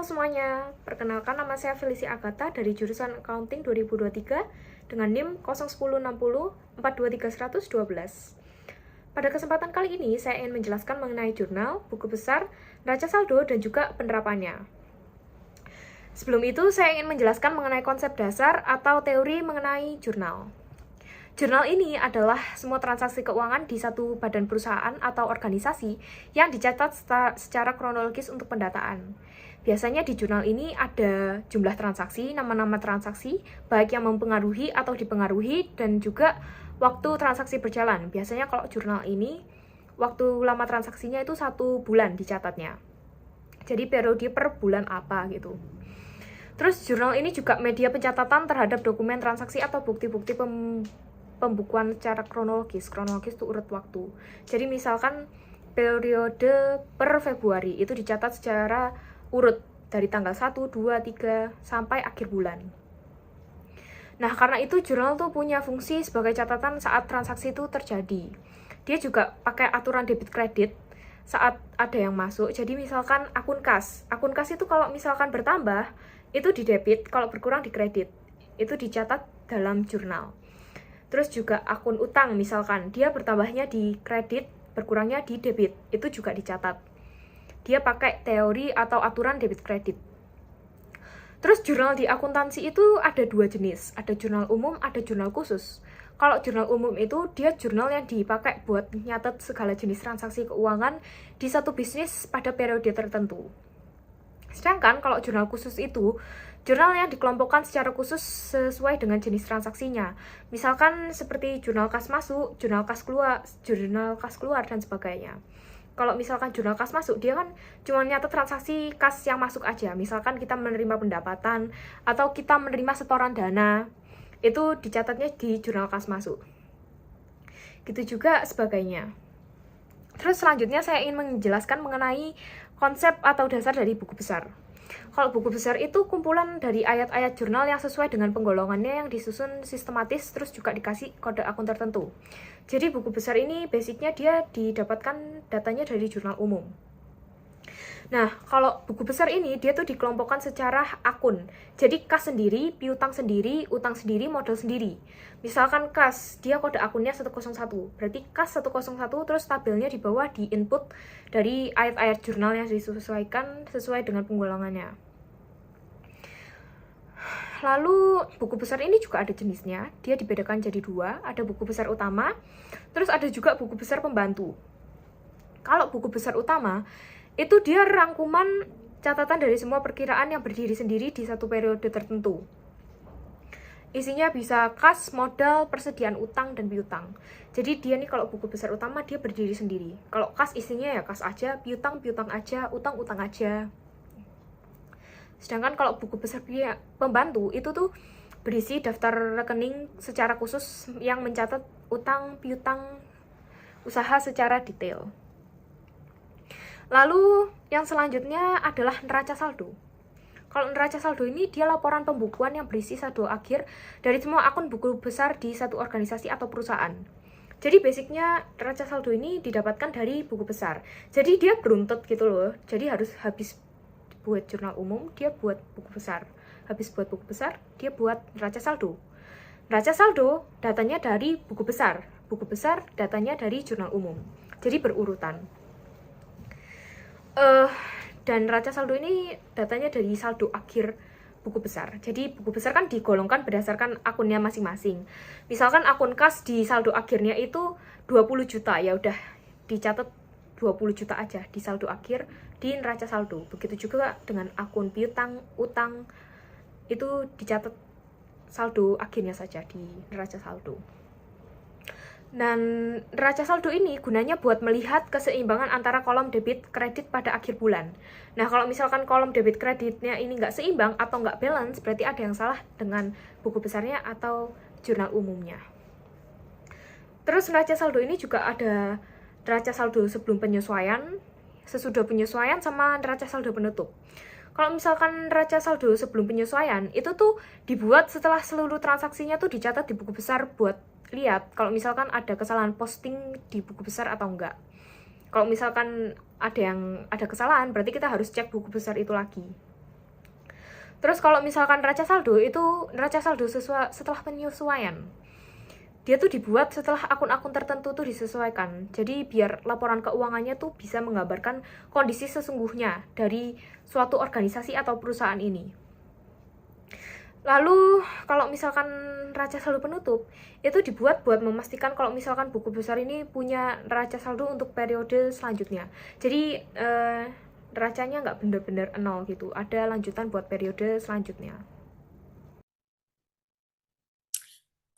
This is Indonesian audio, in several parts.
Halo semuanya, perkenalkan nama saya Felicia Agatha dari jurusan Accounting 2023 dengan NIM 01060423112. Pada kesempatan kali ini, saya ingin menjelaskan mengenai jurnal, buku besar, neraca saldo, dan juga penerapannya. Sebelum itu, saya ingin menjelaskan mengenai konsep dasar atau teori mengenai jurnal. Jurnal ini adalah semua transaksi keuangan di satu badan perusahaan atau organisasi yang dicatat secara kronologis untuk pendataan. Biasanya di jurnal ini ada jumlah transaksi, nama-nama transaksi, baik yang mempengaruhi atau dipengaruhi, dan juga waktu transaksi berjalan. Biasanya kalau jurnal ini, waktu lama transaksinya itu 1 bulan dicatatnya. Jadi periode per bulan apa gitu. Terus jurnal ini juga media pencatatan terhadap dokumen transaksi atau bukti-bukti pembukuan secara kronologis itu urut waktu. Jadi misalkan periode per Februari itu dicatat secara urut dari tanggal 1, 2, 3 sampai akhir bulan. Nah, karena itu jurnal tuh punya fungsi sebagai catatan saat transaksi itu terjadi. Dia juga pakai aturan debit kredit saat ada yang masuk. Jadi misalkan akun kas itu kalau misalkan bertambah itu di debit, kalau berkurang di kredit. Itu dicatat dalam jurnal. Terus juga akun utang, misalkan dia bertambahnya di kredit, berkurangnya di debit, itu juga dicatat. Dia pakai teori atau aturan debit kredit. Terus jurnal di akuntansi itu ada 2 jenis, ada jurnal umum, ada jurnal khusus. Kalau jurnal umum itu dia jurnal yang dipakai buat nyatet segala jenis transaksi keuangan di satu bisnis pada periode tertentu. Sedangkan kalau jurnal khusus itu jurnal yang dikelompokkan secara khusus sesuai dengan jenis transaksinya. Misalkan seperti jurnal kas masuk, jurnal kas keluar, dan sebagainya. Kalau misalkan jurnal kas masuk, dia kan cuma nyatet transaksi kas yang masuk aja. Misalkan kita menerima pendapatan, atau kita menerima setoran dana, itu dicatatnya di jurnal kas masuk. Gitu juga sebagainya. Terus selanjutnya saya ingin menjelaskan mengenai konsep atau dasar dari buku besar. Kalau buku besar itu kumpulan dari ayat-ayat jurnal yang sesuai dengan penggolongannya yang disusun sistematis, terus juga dikasih kode akun tertentu. Jadi buku besar ini basicnya dia didapatkan datanya dari jurnal umum. Nah, kalau buku besar ini dia tuh dikelompokkan secara akun. Jadi kas sendiri, piutang sendiri, utang sendiri, modal sendiri. Misalkan kas, dia kode akunnya 101. Berarti kas 101 terus tabelnya di bawah di input dari ayat-ayat jurnal yang disesuaikan sesuai dengan penggolongannya. Lalu buku besar ini juga ada jenisnya. Dia dibedakan jadi 2, ada buku besar utama, terus ada juga buku besar pembantu. Kalau buku besar utama itu dia rangkuman catatan dari semua perkiraan yang berdiri sendiri di satu periode tertentu. Isinya bisa kas, modal, persediaan utang, dan piutang. Jadi dia nih kalau buku besar utama dia berdiri sendiri. Kalau kas isinya ya kas aja, piutang aja, utang aja. Sedangkan kalau buku besar pembantu itu tuh berisi daftar rekening secara khusus yang mencatat utang, piutang, usaha secara detail. Lalu yang selanjutnya adalah neraca saldo. Kalau neraca saldo ini dia laporan pembukuan yang berisi saldo akhir dari semua akun buku besar di satu organisasi atau perusahaan. Jadi basicnya neraca saldo ini didapatkan dari buku besar. Jadi dia beruntut gitu loh. Jadi harus habis buat jurnal umum, dia buat buku besar. Habis buat buku besar, dia buat neraca saldo. Neraca saldo datanya dari buku besar. Buku besar datanya dari jurnal umum. Jadi berurutan. Dan neraca saldo ini datanya dari saldo akhir buku besar. Jadi buku besar kan digolongkan berdasarkan akunnya masing-masing. Misalkan akun kas di saldo akhirnya itu 20 juta, ya udah dicatat 20 juta aja di saldo akhir di neraca saldo. Begitu juga dengan akun piutang, utang, itu dicatat saldo akhirnya saja di neraca saldo. Dan neraca saldo ini gunanya buat melihat keseimbangan antara kolom debit kredit pada akhir bulan. Nah, kalau misalkan kolom debit kreditnya ini nggak seimbang atau nggak balance, berarti ada yang salah dengan buku besarnya atau jurnal umumnya. Terus neraca saldo ini juga ada neraca saldo sebelum penyesuaian, sesudah penyesuaian, sama neraca saldo penutup. Kalau misalkan neraca saldo sebelum penyesuaian, itu tuh dibuat setelah seluruh transaksinya tuh dicatat di buku besar buat lihat kalau misalkan ada kesalahan posting di buku besar atau enggak. Kalau misalkan ada kesalahan, berarti kita harus cek buku besar itu lagi. Terus kalau misalkan neraca saldo itu neraca saldo setelah penyesuaian. Dia tuh dibuat setelah akun-akun tertentu tuh disesuaikan. Jadi biar laporan keuangannya tuh bisa menggambarkan kondisi sesungguhnya dari suatu organisasi atau perusahaan ini. Lalu kalau misalkan neraca saldo penutup, itu dibuat buat memastikan kalau misalkan buku besar ini punya neraca saldo untuk periode selanjutnya. Jadi neracanya nggak bener-bener nol gitu, ada lanjutan buat periode selanjutnya.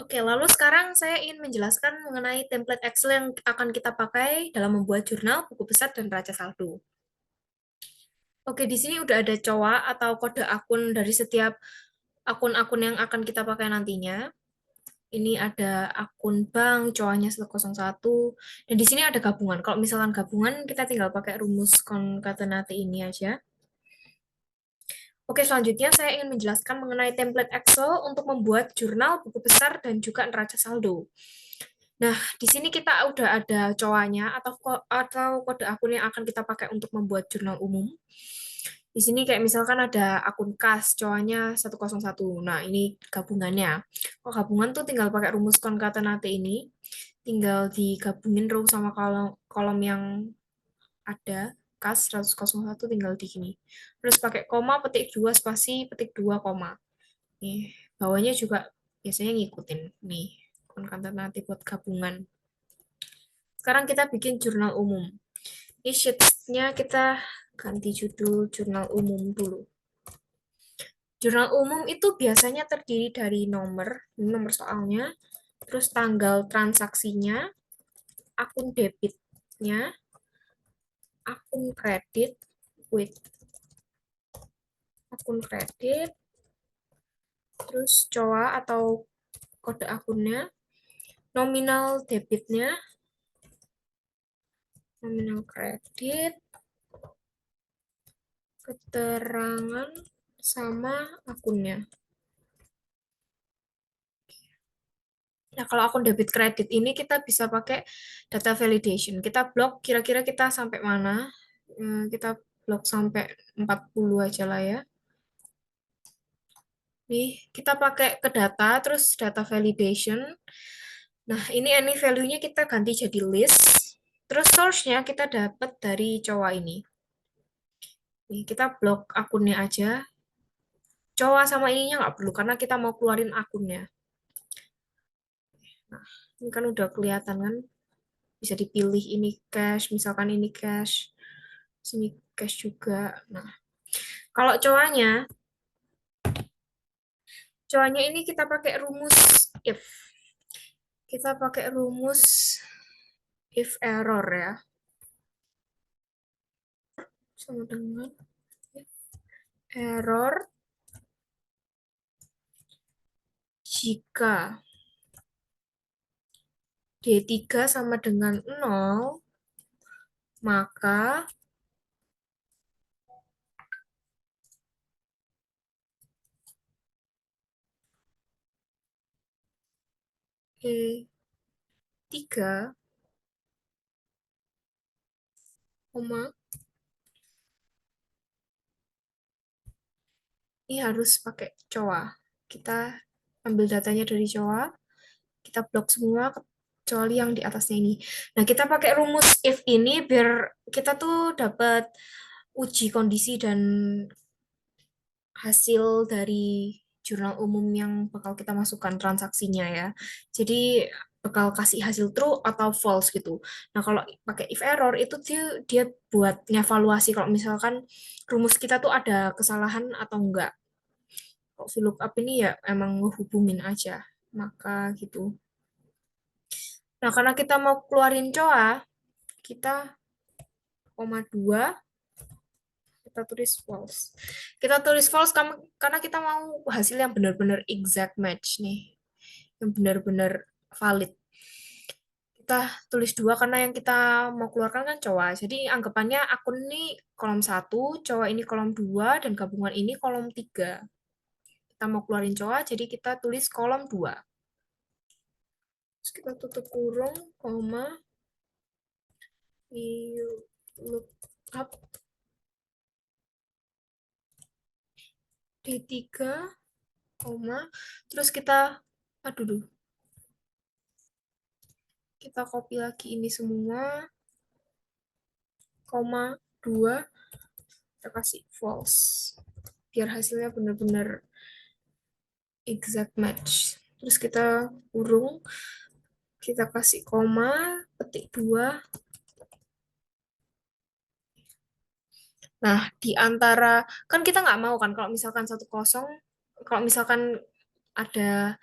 Oke, lalu sekarang saya ingin menjelaskan mengenai template Excel yang akan kita pakai dalam membuat jurnal, buku besar, dan neraca saldo. Oke, di sini udah ada COA atau kode akun dari setiap akun-akun yang akan kita pakai nantinya. Ini ada akun bank, COA-nya 101, dan di sini ada gabungan. Kalau misalkan gabungan, kita tinggal pakai rumus concatenate ini aja. Oke, selanjutnya saya ingin menjelaskan mengenai template Excel untuk membuat jurnal, buku besar, dan juga neraca saldo. Nah, di sini kita udah ada COA-nya atau kode akun yang akan kita pakai untuk membuat jurnal umum. Di sini kayak misalkan ada akun kas, COA-nya 101. Nah, ini gabungannya. Kalau gabungan tuh tinggal pakai rumus concatenate ini, tinggal digabungin row sama kolom, kolom yang ada, kas 101 tinggal di sini. Terus pakai koma, petik 2, spasi, petik 2, koma. Nih, bawahnya juga biasanya ngikutin. Nih, concatenate buat gabungan. Sekarang kita bikin jurnal umum. Ini sheets-nya kita ganti judul jurnal umum dulu. Jurnal umum itu biasanya terdiri dari nomor soalnya, terus tanggal transaksinya, akun debitnya, akun kredit, akun kredit, terus COA atau kode akunnya, nominal debitnya, nominal kredit, keterangan, sama akunnya. Nah, kalau akun debit kredit ini kita bisa pakai data validation. Kita blok kira-kira kita sampai mana. Kita blok sampai 40 aja lah ya. Nih, kita pakai ke data, terus data validation. Nah, ini any value-nya kita ganti jadi list. Terus source-nya kita dapat dari COA ini. Nih, kita blok akunnya aja. COA sama ininya nggak perlu, karena kita mau keluarin akunnya. Nah, ini kan udah kelihatan kan. Bisa dipilih ini cash, misalkan ini cash. Sini cash juga. Nah, kalau cowoknya ini kita pakai rumus if. Kita pakai rumus if error ya. Sama dengan if error jika D3 sama dengan 0, maka E3, ini harus pakai COA. Kita ambil datanya dari COA, kita blok semua kecuali yang di atasnya ini. Nah, kita pakai rumus if ini biar kita tuh dapat uji kondisi dan hasil dari jurnal umum yang bakal kita masukkan transaksinya ya. Jadi bakal kasih hasil true atau false gitu. Nah, kalau pakai if error itu dia buat ngevaluasi kalau misalkan rumus kita tuh ada kesalahan atau enggak. Kalau VLOOKUP ini ya emang ngehubungin aja. Maka gitu. Nah, karena kita mau keluarin COA, kita koma 2, kita tulis false. Kita tulis false karena kita mau hasil yang benar-benar exact match nih. Yang benar-benar valid. Kita tulis 2 karena yang kita mau keluarkan kan COA. Jadi anggapannya akun ini kolom 1, COA ini kolom 2, dan gabungan ini kolom 3. Kita mau keluarin COA, jadi kita tulis kolom 2. Terus kita tutup kurung, koma, look up D3, koma, terus kita, aduh, kita copy lagi ini semua, koma, 2, kita kasih false, biar hasilnya benar-benar exact match. Terus kita kurung, kita kasih koma, petik 2. Nah, di antara, kan kita nggak mau kan kalau misalkan 1-0, kalau misalkan ada,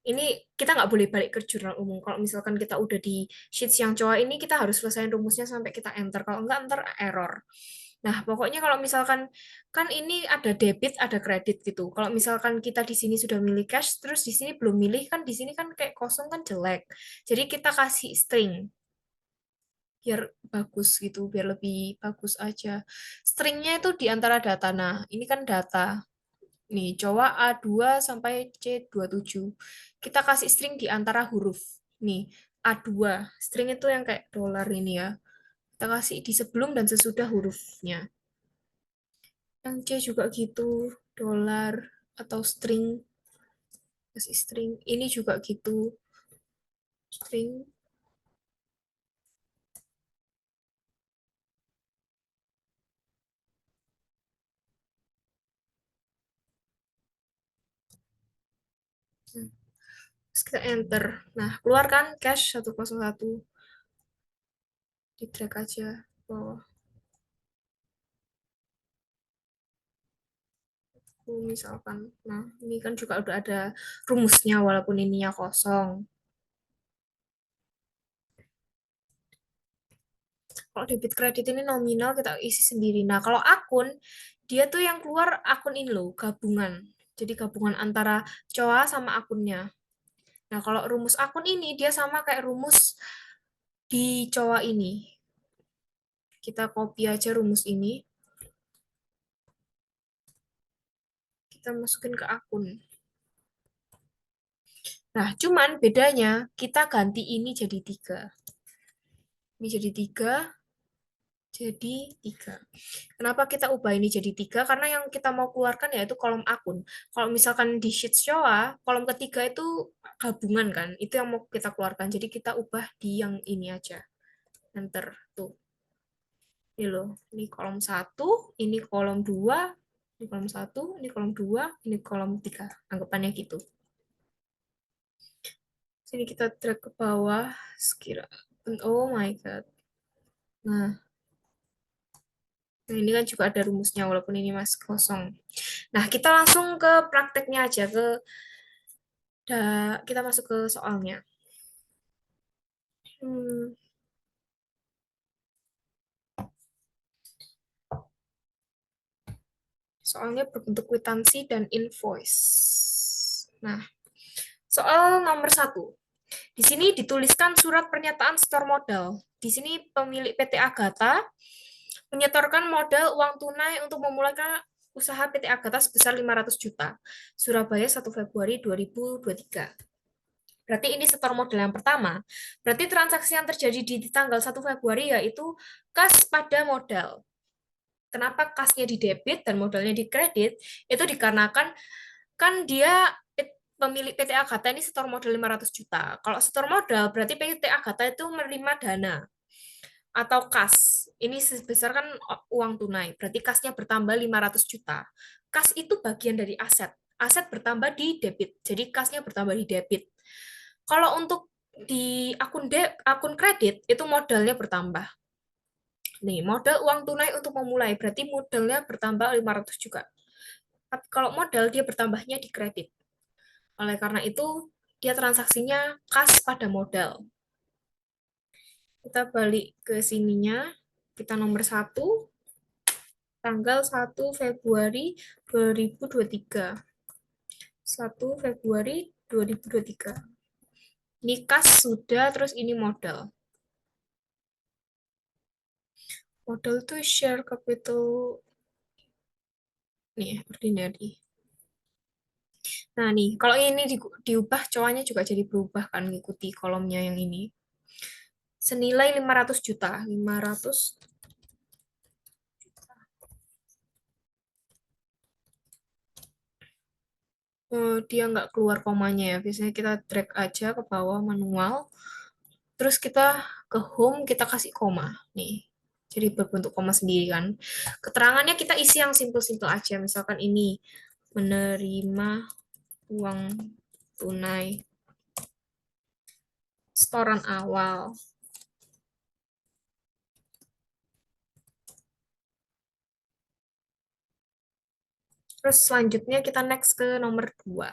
ini kita nggak boleh balik ke jurnal umum. Kalau misalkan kita udah di sheets yang cowok ini, kita harus selesaiin rumusnya sampai kita enter. Kalau enggak, ntar error. Nah, pokoknya kalau misalkan, kan ini ada debit, ada kredit gitu. Kalau misalkan kita di sini sudah milih cash, terus di sini belum milih, kan di sini kan kayak kosong kan jelek. Jadi kita kasih string, biar bagus gitu, biar lebih bagus aja. Stringnya itu di antara data. Nah, ini kan data. Nih, coba A2 sampai C27. Kita kasih string di antara huruf. Nih, A2. String itu yang kayak dolar ini ya. Kita kasih di sebelum dan sesudah hurufnya. Yang C juga gitu, dolar atau string. Kasih string. Ini juga gitu, string. Terus kita enter. Nah, keluar kan cash 101. Di drag aja bawah. Misalkan. Nah, ini kan juga udah ada rumusnya walaupun ininya kosong. Kalau debit kredit ini nominal kita isi sendiri. Nah, kalau akun, dia tuh yang keluar akun ini loh, gabungan. Jadi gabungan antara COA sama akunnya. Nah, kalau rumus akun ini, dia sama kayak rumus di COA ini. Kita copy aja rumus ini. Kita masukin ke akun. Nah, cuman bedanya kita ganti ini jadi 3. Ini jadi 3, jadi 3. Kenapa kita ubah ini jadi 3? Karena yang kita mau keluarkan yaitu kolom akun. Kalau misalkan di sheet Showa, kolom ketiga itu gabungan kan, itu yang mau kita keluarkan. Jadi kita ubah di yang ini aja. Enter, tuh. Ini loh, ini kolom 1, ini kolom 2, ini kolom 1, ini kolom 2, ini kolom 3. Anggapannya gitu. Sini kita drag ke bawah, sekira. Oh my God. Nah, ini kan juga ada rumusnya walaupun ini masih kosong. Nah, kita langsung ke prakteknya aja, kita masuk ke soalnya. Hmm, soalnya berbentuk kwitansi dan invoice. Nah, soal nomor 1. Di sini dituliskan surat pernyataan setor modal. Di sini pemilik PT Agatha menyetorkan modal uang tunai untuk memulaikan usaha PT Agatha sebesar 500 juta. Surabaya 1 Februari 2023. Berarti ini setor modal yang pertama. Berarti transaksi yang terjadi di tanggal 1 Februari yaitu kas pada modal. Kenapa kasnya di debit dan modalnya di kredit? Itu dikarenakan kan dia pemilik PT Agatha ini setor modal 500 juta. Kalau setor modal berarti PT Agatha itu menerima dana atau kas. Ini sebesar kan uang tunai. Berarti kasnya bertambah 500 juta. Kas itu bagian dari aset. Aset bertambah di debit. Jadi kasnya bertambah di debit. Kalau untuk di akun kredit itu modalnya bertambah. Nih, modal uang tunai untuk memulai berarti modalnya bertambah 500 juga. Tapi kalau modal dia bertambahnya di kredit. Oleh karena itu, dia transaksinya kas pada modal. Kita balik ke sininya. Kita nomor 1, tanggal 1 Februari 2023. 1 Februari 2023. Ini kas sudah, terus ini modal. Modal tuh share capital nih, ordinary. Nah nih, kalau ini diubah, cowoknya juga jadi berubah kan, ngikuti kolomnya yang ini. Senilai 500 juta. 500 juta. dia nggak keluar komanya ya. Biasanya kita drag aja ke bawah manual. Terus kita ke home, kita kasih koma. Nih. Jadi berbentuk koma sendiri kan. Keterangannya kita isi yang simple-simple aja. Misalkan ini menerima uang tunai setoran awal. Terus selanjutnya kita next ke nomor 2.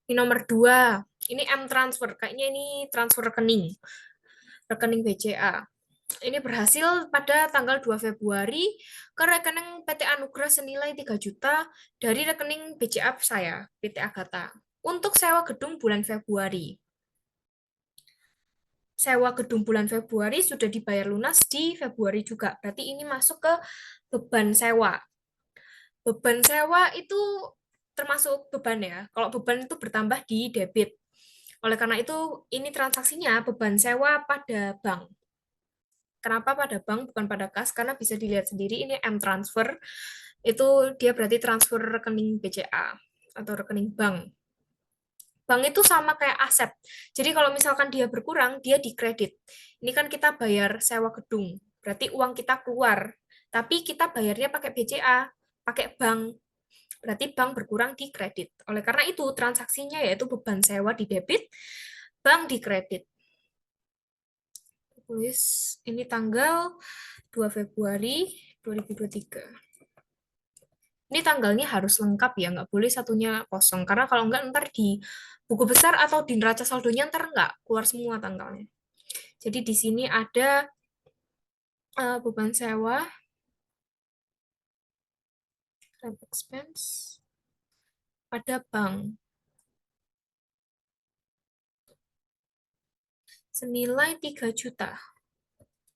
Di nomor 2, ini M transfer. Kayaknya ini transfer rekening. Rekening BCA. Ini berhasil pada tanggal 2 Februari ke rekening PT Anugrah senilai 3 juta dari rekening BCA saya, PT Agatha. Untuk sewa gedung bulan Februari. Sewa gedung bulan Februari sudah dibayar lunas di Februari juga. Berarti ini masuk ke beban sewa. Beban sewa itu termasuk beban ya. Kalau beban itu bertambah di debit. Oleh karena itu, ini transaksinya beban sewa pada bank. Kenapa pada bank bukan pada kas? Karena bisa dilihat sendiri ini M transfer. Itu dia berarti transfer rekening BCA atau rekening bank. Bank itu sama kayak aset. Jadi kalau misalkan dia berkurang, dia dikredit. Ini kan kita bayar sewa gedung. Berarti uang kita keluar. Tapi kita bayarnya pakai BCA, pakai bank. Berarti bank berkurang di kredit. Oleh karena itu, transaksinya yaitu beban sewa di debit, bank di kredit. Tulis ini tanggal 2 Februari 2023. Ini tanggalnya harus lengkap ya, nggak boleh satunya kosong. Karena kalau nggak ntar di buku besar atau di neraca saldonya ntar nggak keluar semua tanggalnya. Jadi di sini ada beban sewa, rent expense, pada bank. Senilai 3 juta.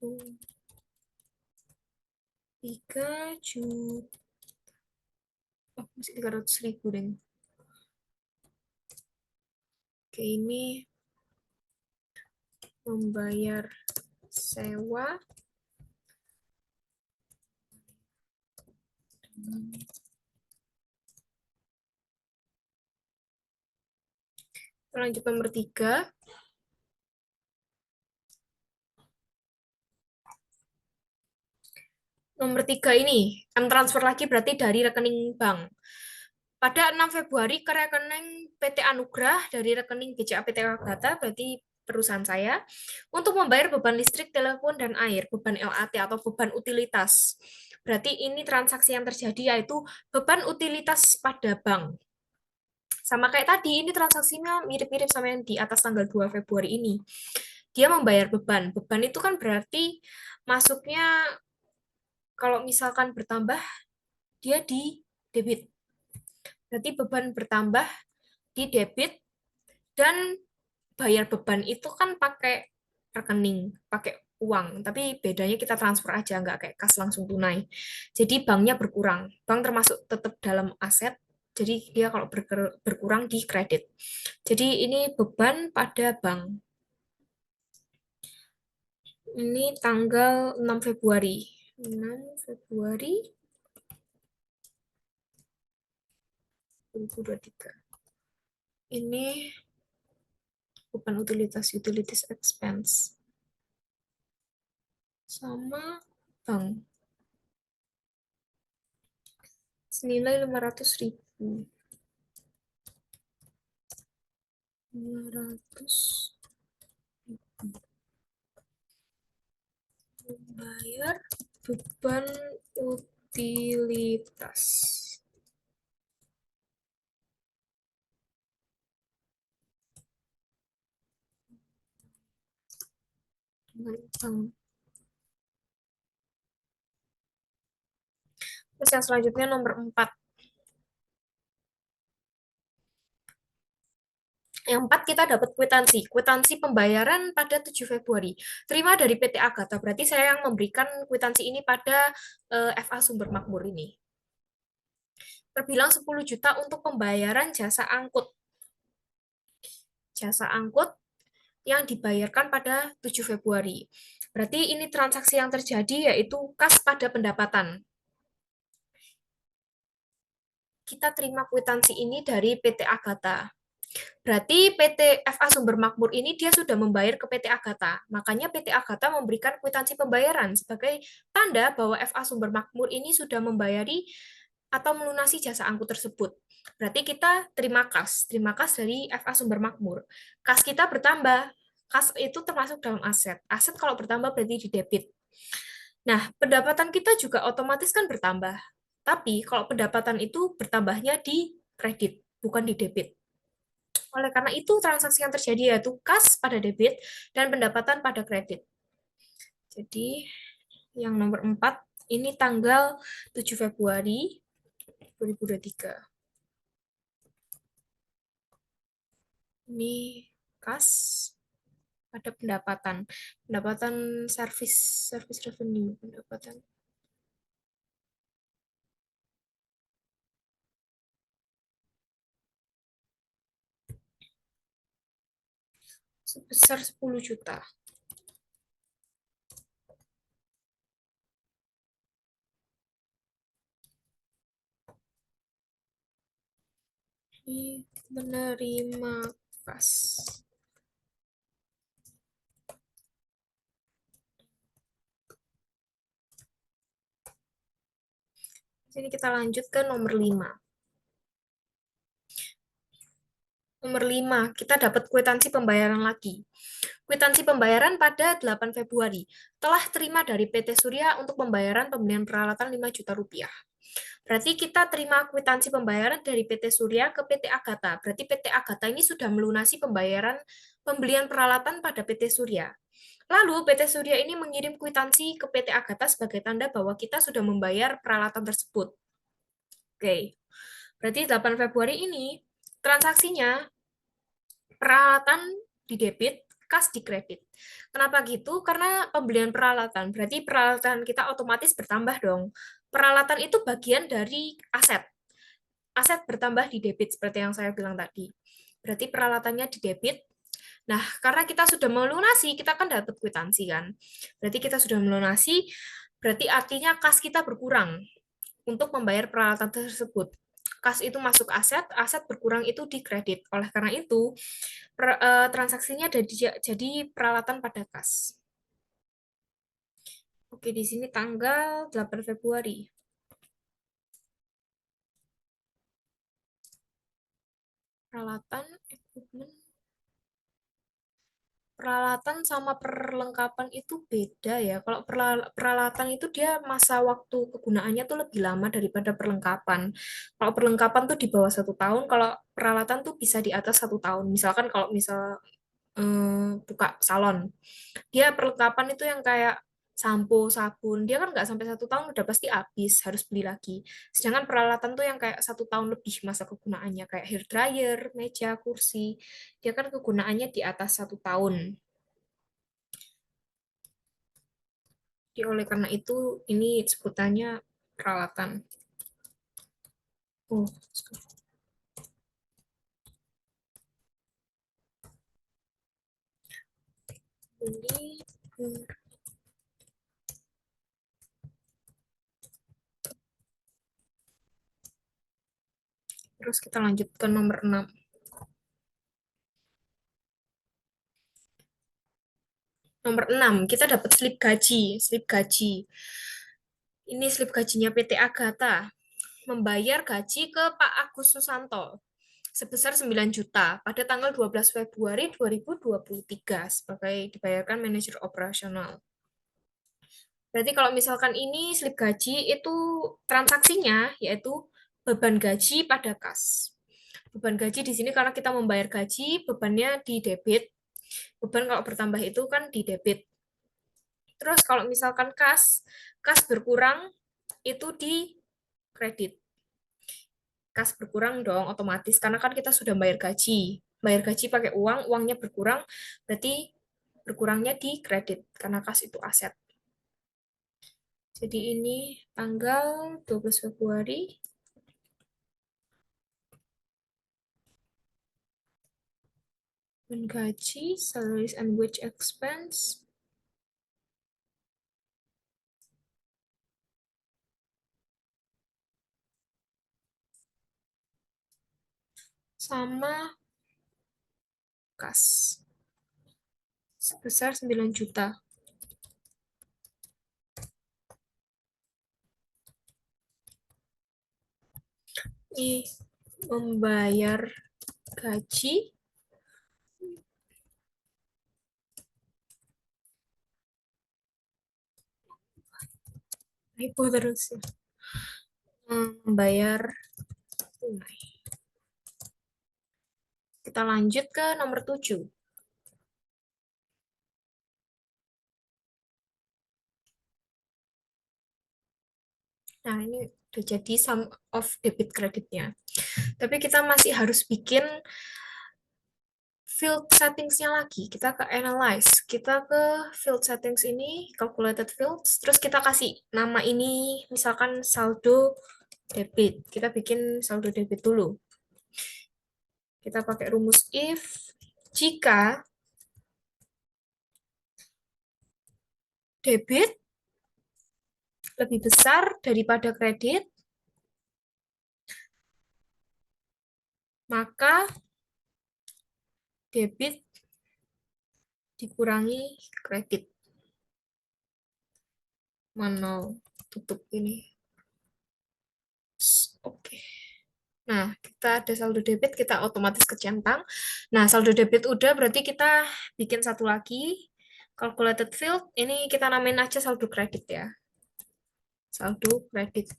3 juta. Oh, masih 300.000 deh. Oke, ini membayar sewa lanjut nomor 3. Nomor 3 ini, M transfer lagi berarti dari rekening bank. Pada 6 Februari ke rekening PT Anugrah dari rekening BCA PT Agatha, berarti perusahaan saya, untuk membayar beban listrik, telepon, dan air, beban LAT atau beban utilitas. Berarti ini transaksi yang terjadi yaitu beban utilitas pada bank. Sama kayak tadi, ini transaksinya mirip-mirip sama yang di atas tanggal 2 Februari ini. Dia membayar beban. Beban itu kan berarti masuknya kalau misalkan bertambah, dia di debit. Berarti beban bertambah di debit dan bayar beban itu kan pakai rekening, pakai uang. Tapi bedanya kita transfer aja, nggak kayak kas langsung tunai. Jadi banknya berkurang. Bank termasuk tetap dalam aset, jadi dia kalau berkurang di kredit. Jadi ini beban pada bank. Ini tanggal 6 Februari. 6 Februari 2023. Ini beban utilities expense. Sama bank. Senilai 500.000. 500 membayar beban utilitas. Bank. Terus yang selanjutnya nomor 4. Yang 4 kita dapat kwitansi. Kwitansi pembayaran pada 7 Februari. Terima dari PT Agatha. Berarti saya yang memberikan kwitansi ini pada FA Sumber Makmur ini. Terbilang 10 juta untuk pembayaran jasa angkut. Jasa angkut yang dibayarkan pada 7 Februari. Berarti ini transaksi yang terjadi yaitu kas pada pendapatan. kita terima kwitansi ini dari PT Agatha. Berarti PT FA Sumber Makmur ini dia sudah membayar ke PT Agatha. Makanya PT Agatha memberikan kwitansi pembayaran sebagai tanda bahwa FA Sumber Makmur ini sudah membayari atau melunasi jasa angkut tersebut. Berarti kita terima kas dari FA Sumber Makmur. Kas kita bertambah. Kas itu termasuk dalam aset. Aset kalau bertambah berarti di debit. Nah, pendapatan kita juga otomatis kan bertambah. Tapi kalau pendapatan itu bertambahnya di kredit, bukan di debit. Oleh karena itu, transaksi yang terjadi yaitu kas pada debit dan pendapatan pada kredit. Jadi, yang nomor 4, ini tanggal 7 Februari 2023. Ini kas pada pendapatan service revenue, pendapatan sebesar 10 juta. Ini menerima kas. Sini kita lanjut ke nomor 5. Nomor 5, kita dapat kwitansi pembayaran lagi. Kwitansi pembayaran pada 8 Februari. Telah terima dari PT Surya untuk pembayaran pembelian peralatan 5 juta rupiah. Berarti kita terima kwitansi pembayaran dari PT Surya ke PT Agatha. Berarti PT Agatha ini sudah melunasi pembayaran pembelian peralatan pada PT Surya. Lalu PT Surya ini mengirim kwitansi ke PT Agatha sebagai tanda bahwa kita sudah membayar peralatan tersebut. Oke. Berarti 8 Februari ini transaksinya peralatan di debit, kas di kredit. Kenapa gitu? Karena pembelian peralatan, berarti peralatan kita otomatis bertambah dong. Peralatan itu bagian dari aset. Aset bertambah di debit, seperti yang saya bilang tadi. Berarti peralatannya di debit. Nah, karena kita sudah melunasi, kita kan dapat kwitansi kan. Berarti kita sudah melunasi, berarti artinya kas kita berkurang untuk membayar peralatan tersebut. Kas itu masuk aset, aset berkurang itu di kredit. Oleh karena itu, transaksinya jadi peralatan pada kas. Oke, di sini tanggal 8 Februari. Peralatan, equipment. Peralatan sama perlengkapan itu beda ya. Kalau peralatan itu dia masa waktu kegunaannya tuh lebih lama daripada perlengkapan. Kalau perlengkapan tuh di bawah 1 tahun, kalau peralatan tuh bisa di atas 1 tahun. Misalkan kalau buka salon, dia perlengkapan itu yang kayak sampo, sabun, dia kan nggak sampai 1 tahun udah pasti habis, harus beli lagi. Sedangkan peralatan tuh yang kayak 1 tahun lebih masa kegunaannya, kayak hair dryer, meja, kursi, dia kan kegunaannya di atas 1 tahun. Jadi oleh karena itu ini sebutannya peralatan. Oh, beli. Terus kita lanjut ke nomor 6. Nomor 6, kita dapat slip gaji. Slip gaji. Ini slip gajinya PT Agatha. Membayar gaji ke Pak Agus Susanto sebesar 9 juta pada tanggal 12 Februari 2023 sebagai dibayarkan manajer operasional. Berarti kalau misalkan ini slip gaji itu transaksinya yaitu beban gaji pada kas. Beban gaji di sini karena kita membayar gaji, bebannya di debit. Beban kalau bertambah itu kan di debit. Terus kalau misalkan kas berkurang itu di kredit. Kas berkurang dong otomatis karena kan kita sudah bayar gaji. Bayar gaji pakai uang, uangnya berkurang, berarti berkurangnya di kredit karena kas itu aset. Jadi ini tanggal 12 Februari. Gaji, salaries and wage expense. sama kas sebesar 9 juta. Ini membayar gaji ibu terus ya. Membayar tunai. Kita lanjut ke nomor 7. Nah, ini udah jadi sum of debit kreditnya. Tapi kita masih harus bikin field settings-nya lagi. Kita ke analyze. Kita ke field settings ini, calculated fields. Terus kita kasih nama ini, misalkan saldo debit. Kita bikin saldo debit dulu. Kita pakai rumus if. Jika debit lebih besar daripada kredit, maka debit dikurangi kredit. Mana tutup ini. Oke. Nah, kita ada saldo debit, kita otomatis kecentang. Nah, saldo debit udah, berarti kita bikin satu lagi. Calculated field, ini kita namain aja saldo kredit ya. Saldo kredit.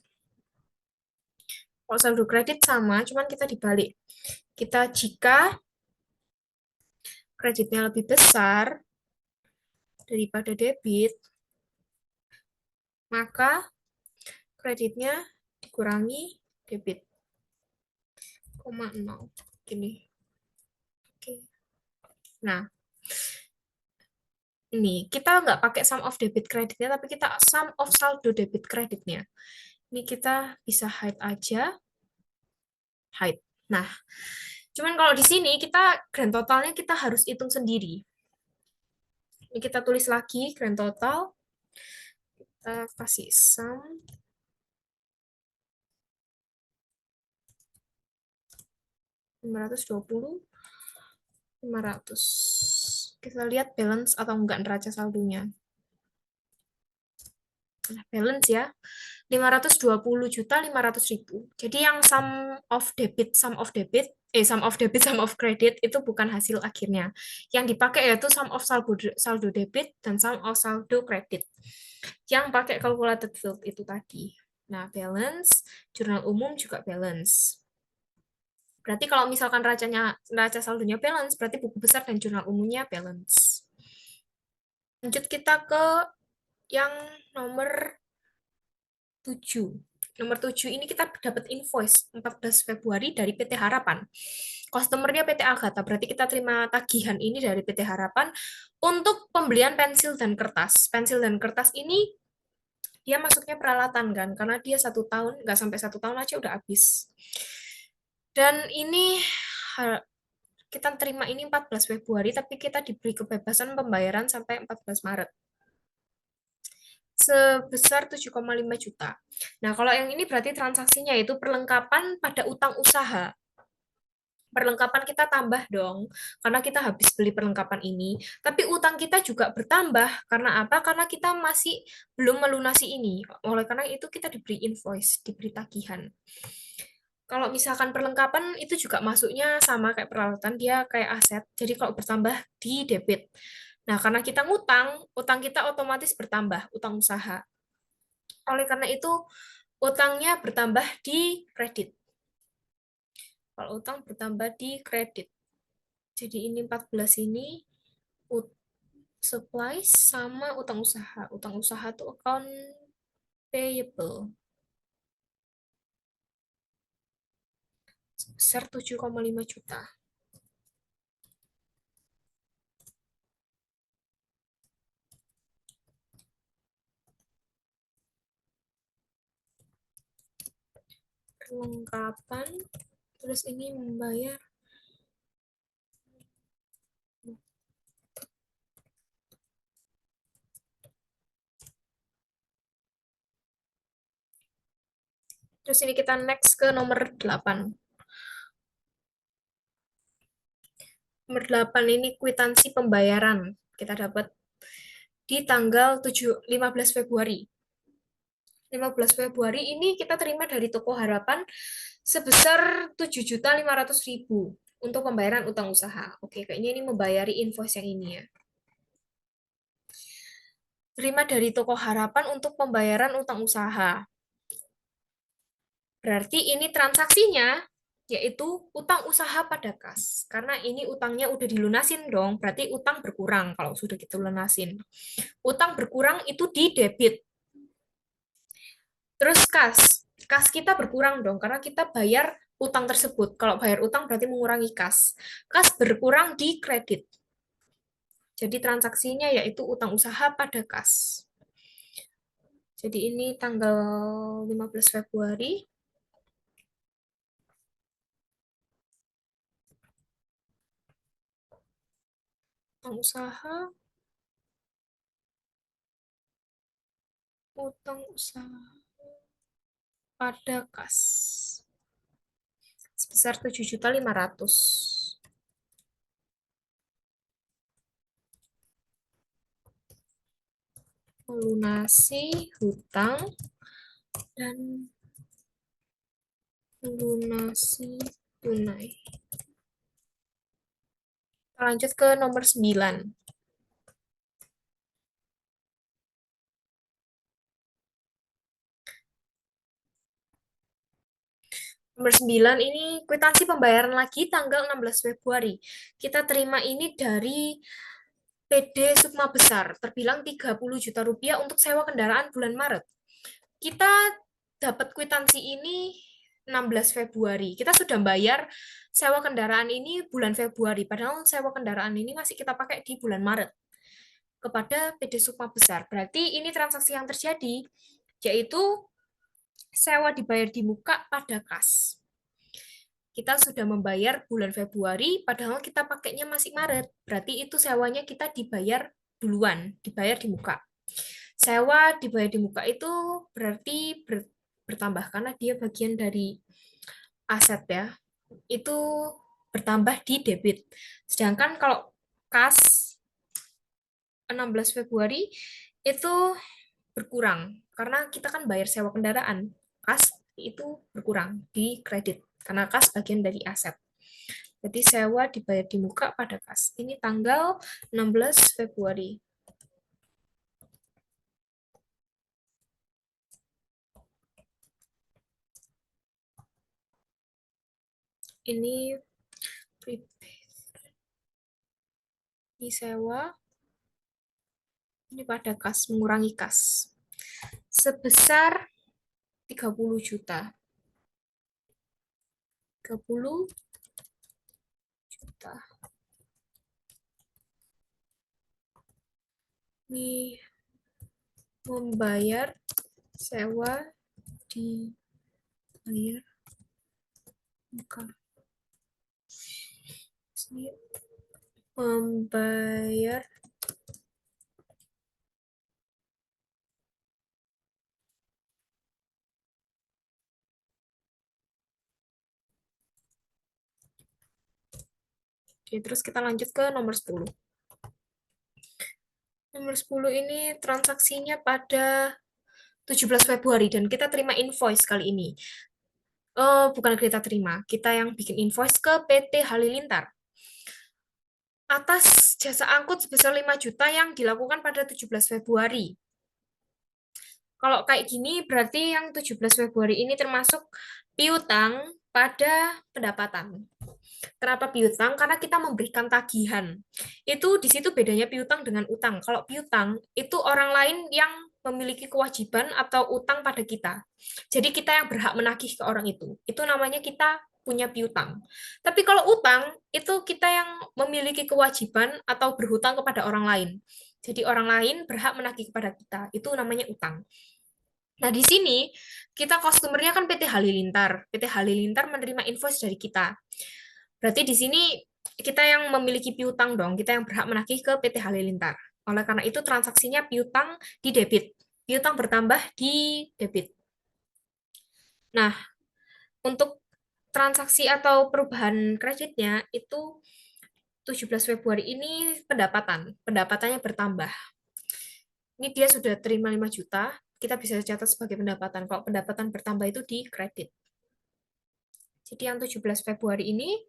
Kalau saldo kredit sama, cuman kita dibalik. Kita jika kreditnya lebih besar daripada debit, maka kreditnya dikurangi debit. 0,0. Gini. Oke. Nah, ini kita nggak pakai sum of debit kreditnya, tapi kita sum of saldo debit kreditnya. Ini kita bisa hide aja. Hide. Nah, cuman kalau di sini kita grand totalnya kita harus hitung sendiri. Ini kita tulis lagi grand total. Kita kasih sum 520, 500. Kita lihat balance atau enggak neraca saldonya. Nah, balance ya. 520.500.000. Jadi yang sum of debit, sum of debit, sum of credit itu bukan hasil akhirnya. Yang dipakai yaitu sum of saldo debit dan sum of saldo kredit. Yang pakai calculated field itu tadi. Nah, balance, jurnal umum juga balance. Berarti kalau misalkan neraca saldonya balance, berarti buku besar dan jurnal umumnya balance. Lanjut kita ke yang nomor 7. Nomor 7 ini kita dapat invoice 14 Februari dari PT Harapan. Customernya PT Agatha, berarti kita terima tagihan ini dari PT Harapan untuk pembelian pensil dan kertas. Pensil dan kertas ini dia masuknya peralatan kan, karena dia 1 tahun, nggak sampai 1 tahun aja udah habis. Dan ini kita terima ini 14 Februari, tapi kita diberi kebebasan pembayaran sampai 14 Maret. Sebesar 7,5 juta. Nah, kalau yang ini berarti transaksinya itu perlengkapan pada utang usaha. Perlengkapan kita tambah dong, karena kita habis beli perlengkapan ini. Tapi utang kita juga bertambah, karena apa? Karena kita masih belum melunasi ini. Oleh karena itu kita diberi invoice, diberi tagihan. Kalau misalkan perlengkapan itu juga masuknya sama kayak peralatan, dia kayak aset. Jadi kalau bertambah di debit. Nah, karena kita ngutang, utang kita otomatis bertambah, utang usaha. Oleh karena itu, utangnya bertambah di kredit. Kalau utang bertambah di kredit. Jadi ini 14 ini supplies sama utang usaha. Utang usaha itu account payable. Sebesar 7,5 juta. Perlengkapan. Terus ini membayar terus ini kita next ke nomor 8. Nomor 8 ini kwitansi pembayaran. Kita dapat di tanggal 15 Februari. 15 Februari ini kita terima dari Toko Harapan sebesar 7.500.000 untuk pembayaran utang usaha. Oke, kayaknya ini membayari invoice yang ini ya. Terima dari Toko Harapan untuk pembayaran utang usaha. Berarti ini transaksinya yaitu utang usaha pada kas. Karena ini utangnya udah dilunasin dong, berarti utang berkurang kalau sudah kita lunasin. Utang berkurang itu di debit. Terus kas. Kas kita berkurang dong, karena kita bayar utang tersebut. Kalau bayar utang berarti mengurangi kas. Kas berkurang di kredit. Jadi transaksinya yaitu utang usaha pada kas. Jadi ini tanggal 15 Februari. Utang usaha, utang usaha pada kas. Sebesar 7.500.000. Melunasi hutang dan melunasi tunai. Kita lanjut ke nomor 9. Nomor 9 ini kwitansi pembayaran lagi tanggal 16 Februari. Kita terima ini dari PD Sukma Besar, terbilang 30 juta rupiah untuk sewa kendaraan bulan Maret. Kita dapat kwitansi ini 16 Februari. Kita sudah bayar sewa kendaraan ini bulan Februari, padahal sewa kendaraan ini masih kita pakai di bulan Maret kepada PD Sukma Besar. Berarti ini transaksi yang terjadi, yaitu sewa dibayar di muka pada kas. Kita sudah membayar bulan Februari, padahal kita pakainya masih Maret. Berarti itu sewanya kita dibayar duluan, dibayar di muka. Sewa dibayar di muka itu berarti bertambah, karena dia bagian dari aset ya. Itu bertambah di debit. Sedangkan kalau kas 16 Februari itu berkurang, karena kita kan bayar sewa kendaraan. Kas itu berkurang di kredit, karena kas bagian dari aset. Jadi sewa dibayar di muka pada kas. Ini tanggal 16 Februari. Ini prepaid. Ini sewa. Ini pada kas, mengurangi kas. Sebesar 30 juta. 30 juta. Ini membayar sewa dibayar bukan membayar Oke, terus kita lanjut ke nomor 10. Nomor 10 ini transaksinya pada 17 Februari dan kita terima invoice kali ini. Bukan kita terima, kita yang bikin invoice ke PT Halilintar atas jasa angkut sebesar 5 juta yang dilakukan pada 17 Februari. Kalau kayak gini berarti yang 17 Februari ini termasuk piutang pada pendapatan. Kenapa piutang? Karena kita memberikan tagihan. Itu di situ bedanya piutang dengan utang. Kalau piutang itu orang lain yang memiliki kewajiban atau utang pada kita. Jadi kita yang berhak menagih ke orang itu. Itu namanya kita punya piutang. Tapi kalau utang itu kita yang memiliki kewajiban atau berhutang kepada orang lain. Jadi orang lain berhak menagih kepada kita. Itu namanya utang. Nah, di sini kita customer-nya kan PT Halilintar. PT Halilintar menerima invoice dari kita. Berarti di sini kita yang memiliki piutang dong, kita yang berhak menagih ke PT Halilintar. Oleh karena itu transaksinya piutang di debit. Piutang bertambah di debit. Nah, untuk transaksi atau perubahan kreditnya itu 17 Februari ini pendapatannya bertambah. Ini dia sudah terima 5 juta, kita bisa catat sebagai pendapatan. Kalau pendapatan bertambah itu di kredit. Jadi yang 17 Februari ini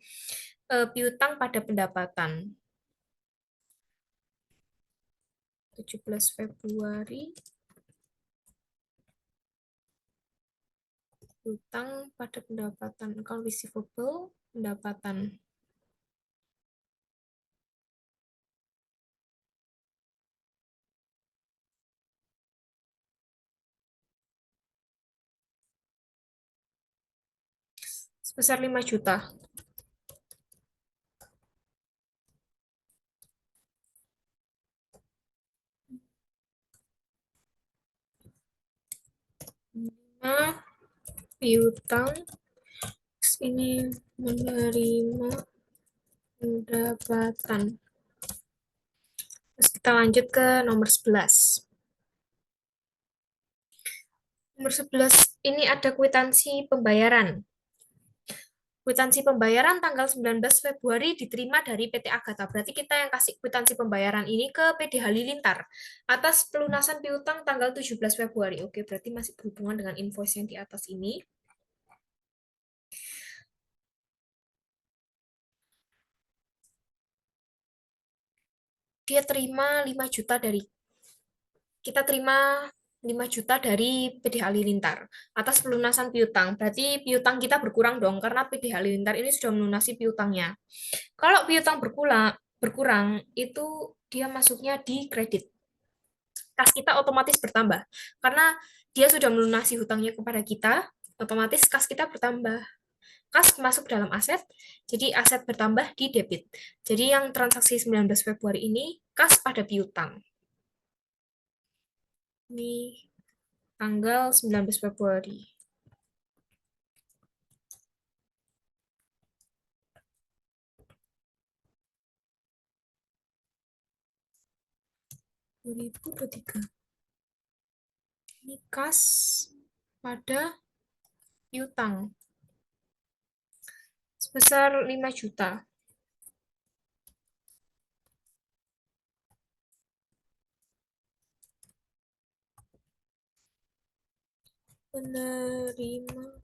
piutang pada pendapatan. 17 Februari piutang pada pendapatan, account receivable pendapatan. Sebesar 5 juta. Nah, piutang ini menerima pendapatan. Terus kita lanjut ke nomor 11. Nomor 11 ini ada kwitansi pembayaran. Kwitansi pembayaran tanggal 19 Februari diterima dari PT Agatha. Berarti kita yang kasih kwitansi pembayaran ini ke PD Halilintar atas pelunasan piutang tanggal 17 Februari. Oke, berarti masih berhubungan dengan invoice yang di atas ini. Dia terima 5 juta dari kita terima 5 juta dari PD Halilintar atas pelunasan piutang. Berarti piutang kita berkurang dong karena PD Halilintar ini sudah melunasi piutangnya. Kalau piutang berkurang itu dia masuknya di kredit. Kas kita otomatis bertambah karena dia sudah melunasi hutangnya kepada kita, otomatis kas kita bertambah. Kas masuk dalam aset, jadi aset bertambah di debit. Jadi yang transaksi 19 Februari ini kas pada piutang. Ini tanggal 19 Februari. Ini kas pada piutang sebesar 5 juta. Penerima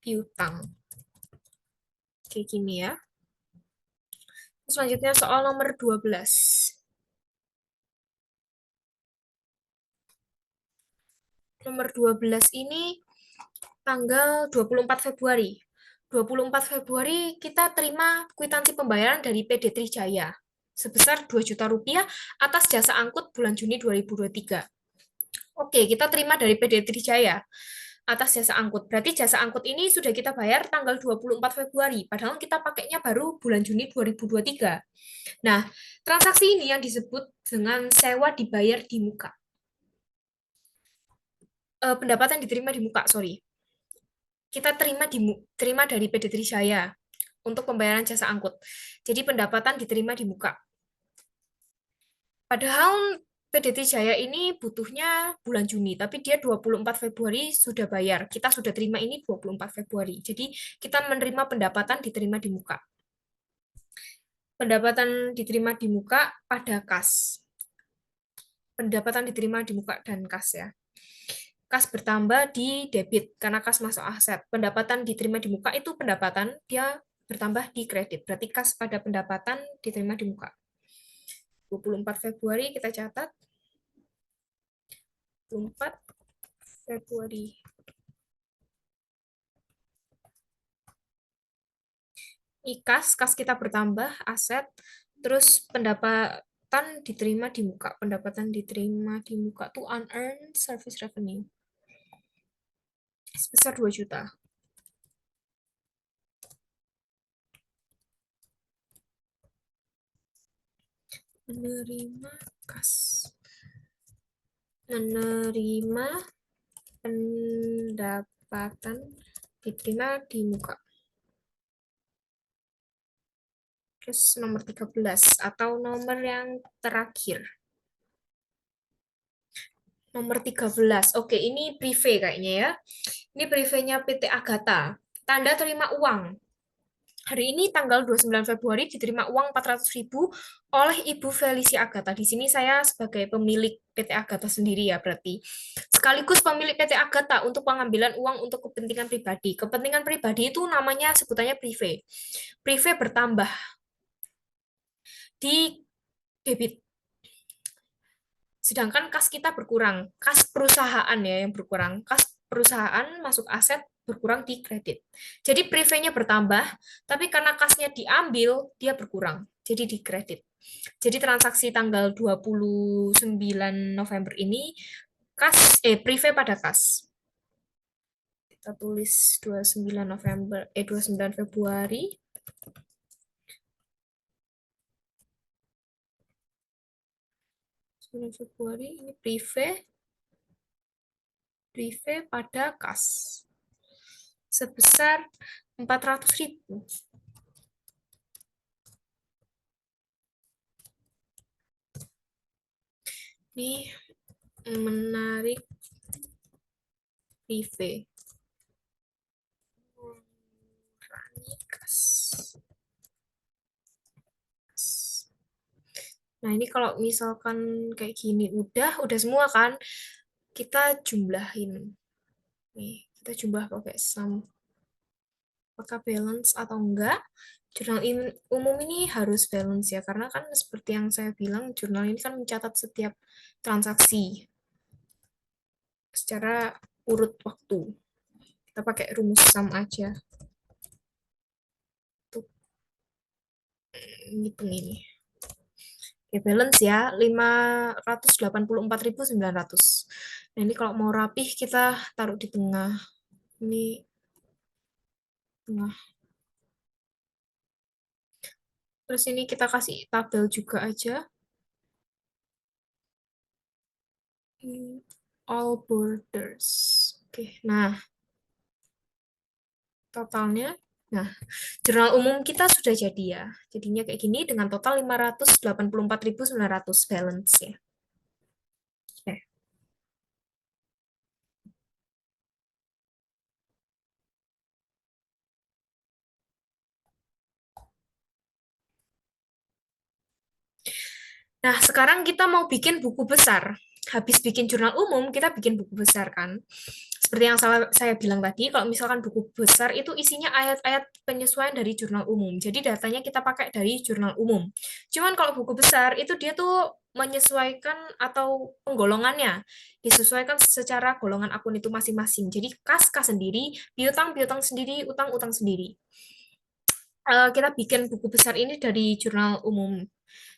piutang. Kayak gini ya. Selanjutnya soal nomor 12. Nomor 12 ini tanggal 24 Februari. 24 Februari kita terima kwitansi pembayaran dari PD Trijaya sebesar 2 juta rupiah atas jasa angkut bulan Juni 2023. Oke, kita terima dari PD Trijaya atas jasa angkut. Berarti jasa angkut ini sudah kita bayar tanggal 24 Februari, padahal kita pakainya baru bulan Juni 2023. Nah, transaksi ini yang disebut dengan sewa dibayar di muka. Pendapatan diterima di muka, sorry. Kita terima dari PD Trijaya untuk pembayaran jasa angkut. Jadi pendapatan diterima di muka. Padahal PD Trijaya ini butuhnya bulan Juni, tapi dia 24 Februari sudah bayar. Kita sudah terima ini 24 Februari. Jadi kita menerima pendapatan diterima di muka. Pendapatan diterima di muka pada kas. Pendapatan diterima di muka dan kas ya. Kas bertambah di debit karena kas masuk aset. Pendapatan diterima di muka itu pendapatan, dia bertambah di kredit. Berarti kas pada pendapatan diterima di muka. 24 Februari kita catat. 24 Februari. Kas kita bertambah, aset, terus pendapatan diterima di muka. Pendapatan diterima di muka tuh unearned service revenue. Sebesar 2 juta. Menerima kas. Menerima pendapatan diterima di muka. Terus nomor 13 atau nomor yang terakhir. Nomor 13. Oke, ini prive kayaknya ya. Ini privenya PT Agatha. Tanda terima uang. Hari ini tanggal 29 Februari diterima uang 400.000 oleh Ibu Felicia Agatha. Di sini saya sebagai pemilik PT Agatha sendiri ya berarti. Sekaligus pemilik PT Agatha untuk pengambilan uang untuk kepentingan pribadi. Kepentingan pribadi itu namanya sebutannya prive. Prive bertambah di debit. Sedangkan kas kita berkurang, kas perusahaan ya yang berkurang, kas perusahaan masuk aset berkurang di kredit. Jadi prevenya bertambah, tapi karena kasnya diambil, dia berkurang. Jadi di kredit. Jadi transaksi tanggal 29 November ini prive pada kas. Kita tulis 29 November 29 Februari. 9 Februari ini prive pada kas sebesar 400.000. Ini menarik prive. Kas. Nah, ini kalau misalkan kayak gini udah semua kan, kita jumlahin. Nih, kita jumlah pakai sum. Apakah balance atau enggak? Jurnal umum ini harus balance ya, karena kan seperti yang saya bilang, jurnal ini kan mencatat setiap transaksi secara urut waktu. Kita pakai rumus sum aja. Tuh, ngitung ini. Oke, balance ya, 584.900. Nah, ini kalau mau rapih, kita taruh di tengah. Ini tengah. Terus ini kita kasih tabel juga aja. All borders. Oke, nah totalnya. Nah, jurnal umum kita sudah jadi ya. Jadinya kayak gini dengan total 584.900 balance ya. Oke. Nah, sekarang kita mau bikin buku besar. Habis bikin jurnal umum, kita bikin buku besar kan. Seperti yang saya bilang tadi, kalau misalkan buku besar itu isinya ayat-ayat penyesuaian dari jurnal umum. Jadi datanya kita pakai dari jurnal umum. Cuman kalau buku besar itu dia tuh menyesuaikan atau penggolongannya disesuaikan secara golongan akun itu masing-masing. Jadi kas sendiri, piutang sendiri, utang sendiri. Kita bikin buku besar ini dari jurnal umum.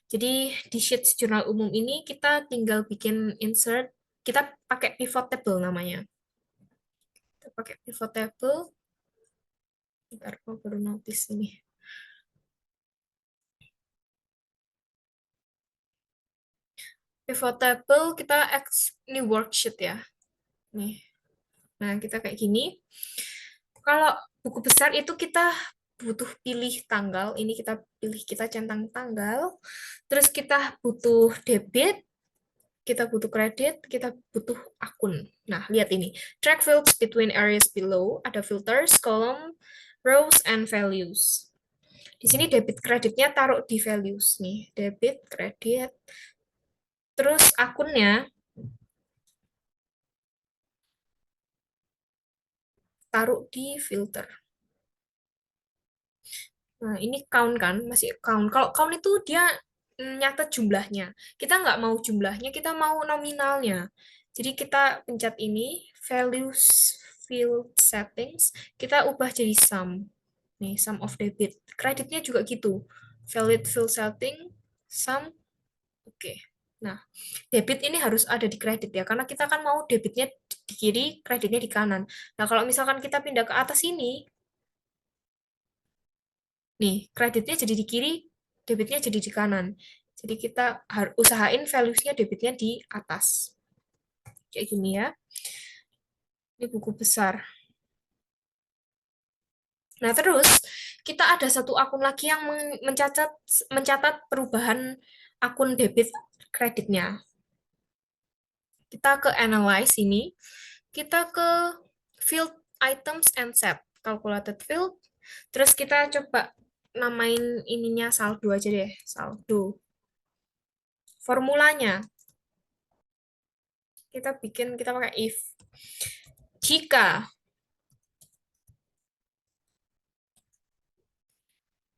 Jadi di sheets jurnal umum ini kita tinggal bikin insert, kita pakai pivot table namanya. Kita pakai pivot table. Bentar, aku baru notice ini. Pivot table kita ini worksheet ya. Nih. Nah, kita kayak gini. Kalau buku besar itu kita butuh pilih tanggal. Ini kita pilih, kita centang tanggal. Terus kita butuh debit, kita butuh kredit, kita butuh akun. Nah, lihat ini. Track fields between areas below. Ada filters, column, rows, and values. Di sini debit kreditnya taruh di values nih. Debit, kredit. Terus akunnya taruh di filter. Nah, ini count kan, masih count. Kalau count itu dia nyatet jumlahnya. Kita nggak mau jumlahnya, kita mau nominalnya. Jadi kita pencet ini, values field settings, kita ubah jadi sum. Nih, sum of debit. Kreditnya juga gitu. Valid field setting, sum. Oke. Nah, debit ini harus ada di kredit ya, karena kita kan mau debitnya di kiri, kreditnya di kanan. Nah, kalau misalkan kita pindah ke atas ini, nih, kreditnya jadi di kiri, debitnya jadi di kanan. Jadi kita harus usahain values-nya debitnya di atas. Kayak gini ya. Ini buku besar. Nah, terus kita ada satu akun lagi yang mencatat perubahan akun debit kreditnya. Kita ke analyze ini, kita ke field items and set, calculated field, terus kita coba namain ininya saldo aja deh, saldo. Formulanya, kita pakai if. Jika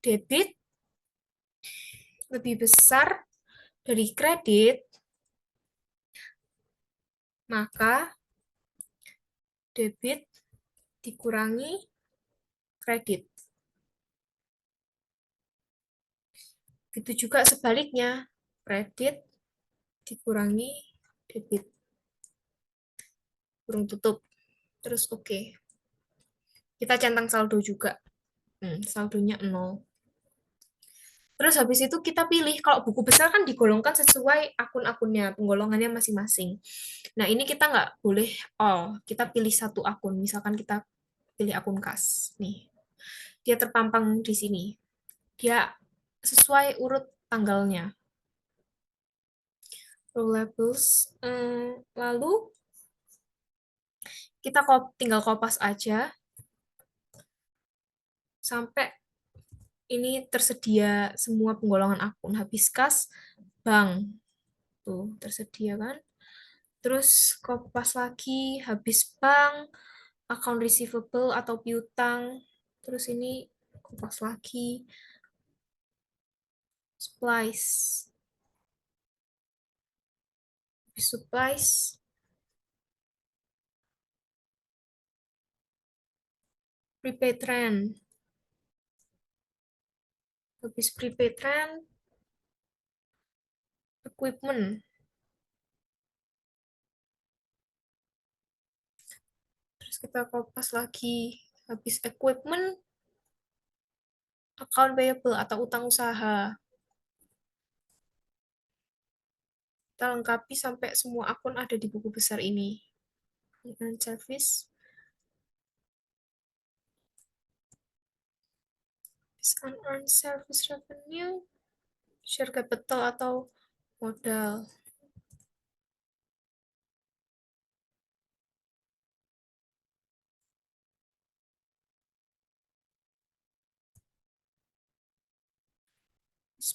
debit lebih besar dari kredit, maka debit dikurangi kredit. Begitu juga sebaliknya, kredit dikurangi debit. Kurung tutup. Terus oke. Kita centang saldo juga. Saldonya 0. Terus habis itu kita pilih, kalau buku besar kan digolongkan sesuai akun-akunnya, penggolongannya masing-masing. Nah, ini kita nggak boleh all, kita pilih satu akun. Misalkan kita pilih akun kas. Nih, dia terpampang di sini. Dia sesuai urut tanggalnya. Row labels. Lalu, kita tinggal kopas aja sampai ini tersedia semua penggolongan akun. Habis kas, bank. Tuh, tersedia kan? Terus kopas lagi, habis bank, account receivable atau piutang. Terus ini kopas lagi, supplies. Habis supplies, prepaid rent. Habis prepaid rent, equipment. Terus kita kopas lagi, habis equipment, account payable atau utang usaha. Kita lengkapi sampai semua akun ada di buku besar ini. Unearned service, unearned service revenue, share capital atau modal.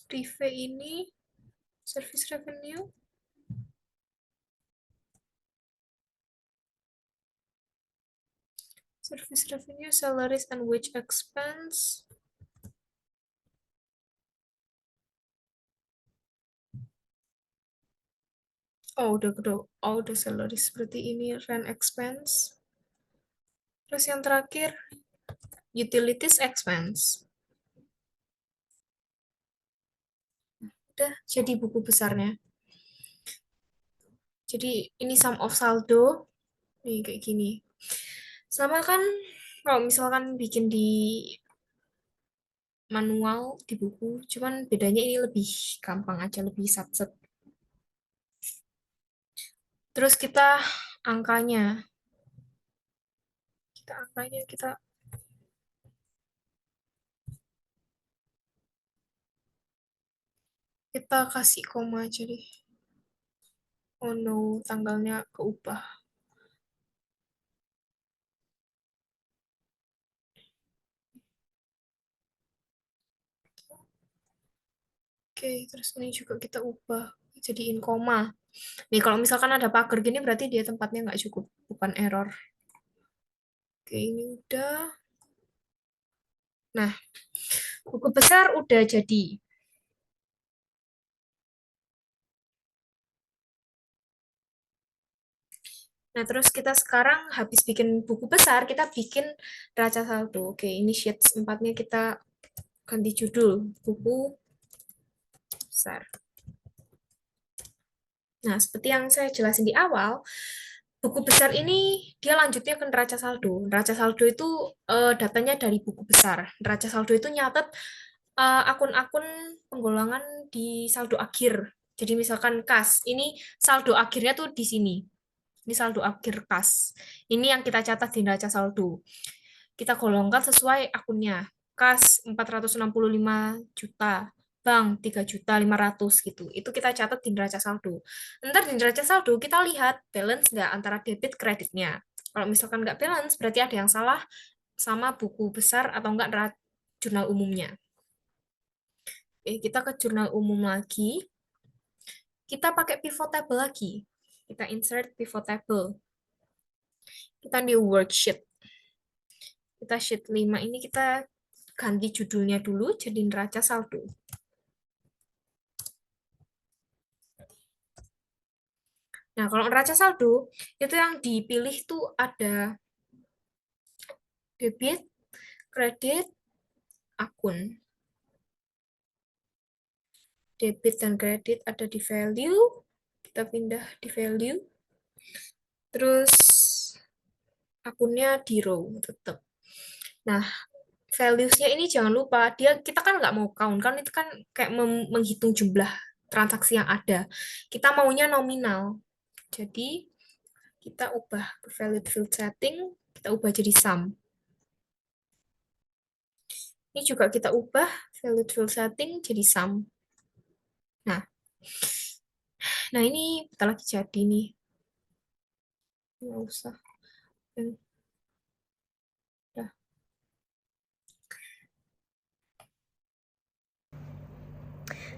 Prive ini service revenue, salaries and wage expense. Udah salaries. Berarti ini rent expense. Terus yang terakhir, utilities expense. Udah jadi buku besarnya. Jadi ini sum of saldo. Nih kayak gini. Sama kan kalau misalkan bikin di manual di buku, cuman bedanya ini lebih gampang aja, lebih sat-set. Terus kita angkanya. Kita kasih koma aja deh. Oh no, tanggalnya keubah. Oke, terus ini juga kita ubah jadiin koma. Nih, kalau misalkan ada pagar gini berarti dia tempatnya nggak cukup, bukan error. Oke, ini udah. Nah, buku besar udah jadi. Nah, terus kita sekarang habis bikin buku besar, kita bikin neraca saldo. Oke, ini sheets 4-nya kita ganti judul, buku besar. Nah, seperti yang saya jelasin di awal, buku besar ini dia lanjutnya ke neraca saldo. Neraca saldo itu datanya dari buku besar. Neraca saldo itu nyatet akun-akun penggolongan di saldo akhir. Jadi misalkan kas, ini saldo akhirnya tuh di sini. Ini saldo akhir kas. Ini yang kita catat di neraca saldo. Kita golongkan sesuai akunnya. Kas 465 juta, bank 3.500.000 gitu. Itu kita catat di neraca saldo. Ntar di neraca saldo kita lihat balance nggak antara debit kreditnya. Kalau misalkan nggak balance, berarti ada yang salah sama buku besar atau enggak jurnal umumnya. Oke, kita ke jurnal umum lagi. Kita pakai pivot table lagi. Kita insert pivot table. Kita di worksheet. Kita sheet 5 ini kita ganti judulnya dulu jadi neraca saldo. Nah, kalau neraca saldo, itu yang dipilih tuh ada debit, kredit, akun. Debit dan kredit ada di value. Kita pindah di value. Terus akunnya di row tetap. Nah, values-nya ini jangan lupa, kita kan nggak mau count, kan itu kan kayak menghitung jumlah transaksi yang ada. Kita maunya nominal. Jadi, kita ubah ke value field setting, kita ubah jadi sum. Ini juga kita ubah value field setting jadi sum. Nah ini bentar lagi jadi nih. Nggak usah. Udah.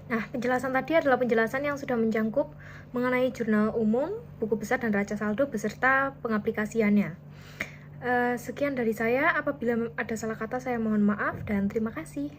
Nah, penjelasan tadi adalah penjelasan yang sudah mencakup mengenai jurnal umum, buku besar, dan neraca saldo beserta pengaplikasiannya. Sekian dari saya. Apabila ada salah kata, saya mohon maaf dan terima kasih.